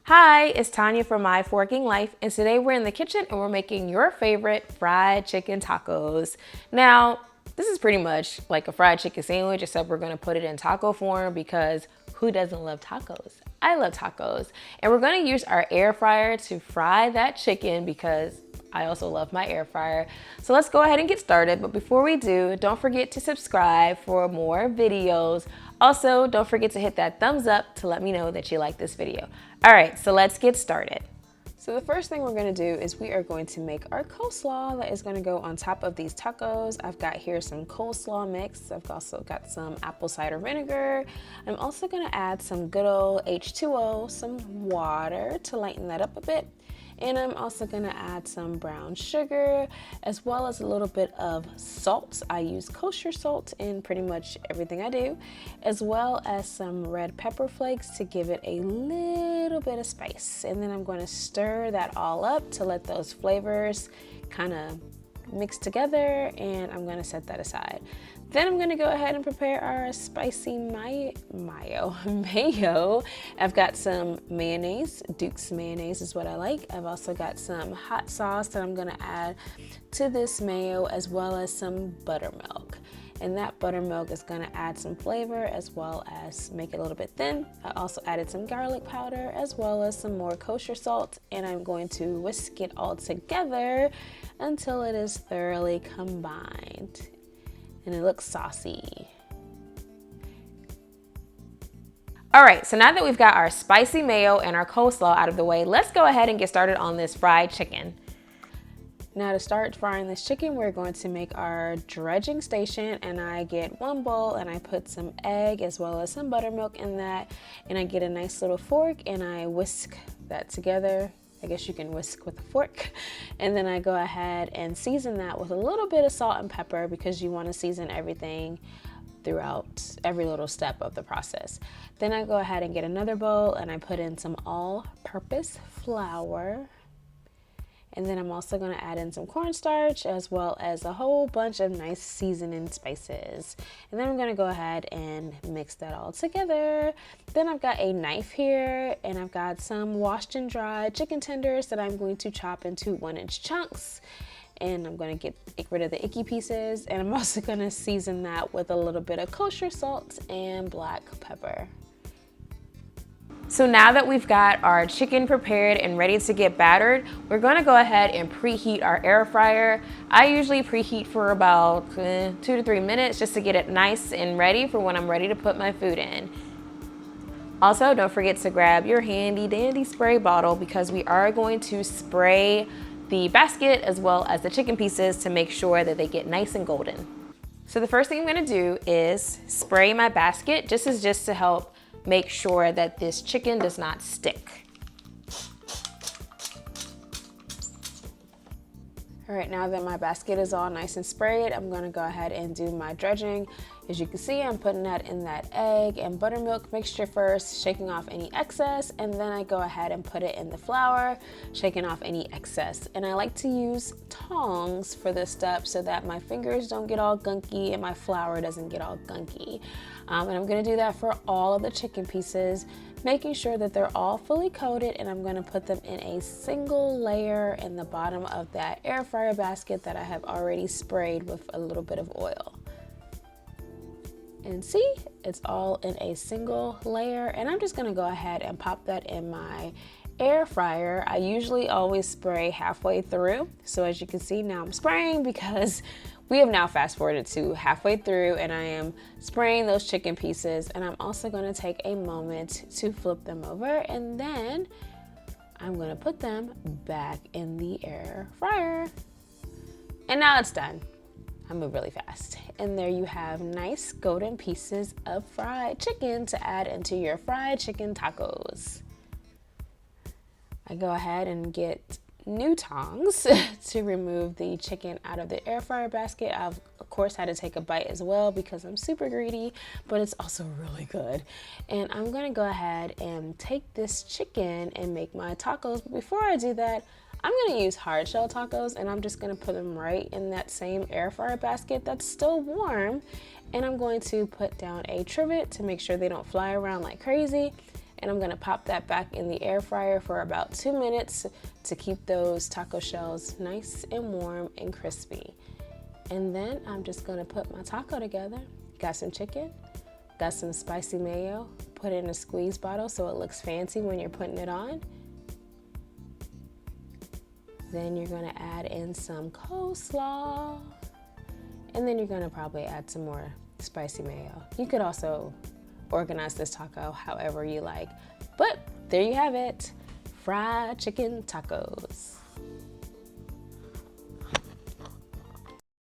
Hi, it's Tanya from My Forking Life, and today we're in the kitchen and we're making your favorite fried chicken tacos. Now, this is pretty much like a fried chicken sandwich, except we're gonna put it in taco form because who doesn't love tacos? I love tacos. And we're gonna use our air fryer to fry that chicken because I also love my air fryer. So let's go ahead and get started. But before we do, don't forget to subscribe for more videos. Also, don't forget to hit that thumbs up to let me know that you like this video. All right, so let's get started. So the first thing we're gonna do is we are going to make our coleslaw that is gonna go on top of these tacos. I've got here some coleslaw mix. I've also got some apple cider vinegar. I'm also gonna add some good old H2O, some water to lighten that up a bit. And I'm also gonna add some brown sugar as well as a little bit of salt. I use kosher salt in pretty much everything I do, as well as some red pepper flakes to give it a little bit of spice. And then I'm gonna stir that all up to let those flavors kind of mix together, and I'm gonna set that aside. Then I'm gonna go ahead and prepare our spicy mayo. I've got some mayonnaise. Duke's mayonnaise is what I like. I've also got some hot sauce that I'm gonna add to this mayo, as well as some buttermilk. And that buttermilk is gonna add some flavor as well as make it a little bit thin. I also added some garlic powder as well as some more kosher salt, and I'm going to whisk it all together until it is thoroughly combined and it looks saucy. All right, so now that we've got our spicy mayo and our coleslaw out of the way, let's go ahead and get started on this fried chicken. Now to start frying this chicken, we're going to make our dredging station, and I get one bowl and I put some egg as well as some buttermilk in that, and I get a nice little fork and I whisk that together. I guess you can whisk with a fork. And then I go ahead and season that with a little bit of salt and pepper because you want to season everything throughout every little step of the process. Then I go ahead and get another bowl and I put in some all-purpose flour. And then I'm also gonna add in some cornstarch as well as a whole bunch of nice seasoning spices. And then I'm gonna go ahead and mix that all together. Then I've got a knife here and I've got some washed and dried chicken tenders that I'm going to chop into 1-inch chunks. And I'm gonna get rid of the icky pieces. And I'm also gonna season that with a little bit of kosher salt and black pepper. So now that we've got our chicken prepared and ready to get battered, we're gonna go ahead and preheat our air fryer. I usually preheat for about 2 to 3 minutes just to get it nice and ready for when I'm ready to put my food in. Also, don't forget to grab your handy dandy spray bottle because we are going to spray the basket as well as the chicken pieces to make sure that they get nice and golden. So the first thing I'm gonna do is spray my basket. This is just to help make sure that this chicken does not stick. All right, now that my basket is all nice and sprayed, I'm gonna go ahead and do my dredging. As you can see, I'm putting that in that egg and buttermilk mixture first, shaking off any excess, and then I go ahead and put it in the flour, shaking off any excess. And I like to use tongs for this step so that my fingers don't get all gunky and my flour doesn't get all gunky. And I'm gonna do that for all of the chicken pieces, making sure that they're all fully coated, and I'm gonna put them in a single layer in the bottom of that air fryer basket that I have already sprayed with a little bit of oil. And see, it's all in a single layer, and I'm just gonna go ahead and pop that in my air fryer. I usually always spray halfway through. So as you can see, now I'm spraying because we have now fast forwarded to halfway through, and I am spraying those chicken pieces, and I'm also gonna take a moment to flip them over, and then I'm gonna put them back in the air fryer. And now it's done. I move really fast. And there you have nice golden pieces of fried chicken to add into your fried chicken tacos. I go ahead and get new tongs to remove the chicken out of the air fryer basket. I've of course had to take a bite as well because I'm super greedy, but it's also really good. And I'm gonna go ahead and take this chicken and make my tacos. But before I do that, I'm gonna use hard shell tacos, and I'm just gonna put them right in that same air fryer basket that's still warm. And I'm going to put down a trivet to make sure they don't fly around like crazy. and I'm gonna pop that back in the air fryer for about 2 minutes to keep those taco shells nice and warm and crispy. And then I'm just gonna put my taco together. Got some chicken, got some spicy mayo, put it in a squeeze bottle so it looks fancy when you're putting it on. Then you're gonna add in some coleslaw, and then you're gonna probably add some more spicy mayo. You could also organize this taco however you like. But there you have it, fried chicken tacos.